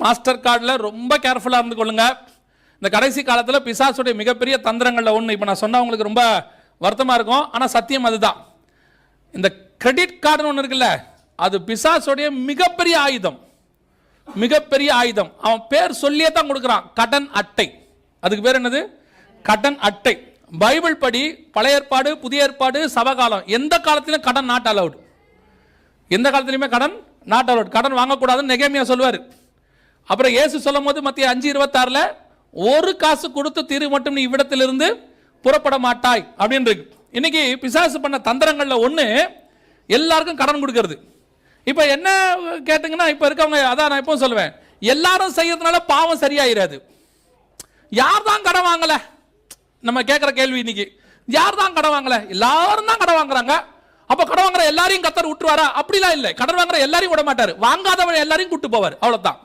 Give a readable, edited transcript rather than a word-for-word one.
Master கார்டில் ரொம்ப கேர்ஃபுல்லாக இருந்து கொள்ளுங்க. இந்த கடைசி காலத்தில் பிசாசுடைய மிகப்பெரிய தந்திரங்களில் ஒன்று, இப்போ நான் சொன்னால் உங்களுக்கு ரொம்ப வருத்தமாக இருக்கும், ஆனால் சத்தியம் அதுதான். இந்த கிரெடிட் கார்டுன்னு ஒன்று இருக்குல்ல, அது பிசாசுடைய மிகப்பெரிய ஆயுதம். மிகப்பெரிய ஆயுதம். அவன் பேர் சொல்லியே தான் கொடுக்குறான், கடன் அட்டை. அதுக்கு பேர் என்னது? கடன் அட்டை. பைபிள் படி பழைய ஏற்பாடு புதிய ஏற்பாடு சபகாலம் எந்த காலத்திலும் கடன் நாட் அலவுட். எந்த காலத்திலுமே கடன் நாட் அலவுட். கடன் வாங்கக்கூடாதுன்னு நெகேமியா சொல்லுவார். அப்புறம் இயேசு சொல்லும் போது மத்திய 5:26 ஒரு காசு கொடுத்து தீரு மட்டும் நீ இவ்விடத்திலிருந்து புறப்பட மாட்டாய் அப்படின்னு இருக்கு. இன்னைக்கு பிசாசு பண்ண தந்திரங்கள்ல ஒன்று எல்லாருக்கும் கடன் கொடுக்கறது. இப்போ என்ன கேட்டீங்கன்னா, இப்போ இருக்கவங்க, அதான் நான் எப்பவும் சொல்லுவேன், எல்லாரும் செய்யறதுனால பாவம் சரியாயிராது. யார் தான் கடன் வாங்கல? நம்ம கேட்கிற கேள்வி இன்னைக்கு, யார் தான் கடன் வாங்கல? எல்லாரும் தான் கடன் வாங்குறாங்க. அப்ப கடன் வாங்குற எல்லாரையும் கர்த்தர் விட்டுருவாரா? அப்படிலாம் இல்லை. கடன் வாங்குற எல்லாரையும் விட மாட்டாரு. வாங்காதவன் எல்லாரையும் கூட்டு போவார். அவ்வளவுதான்.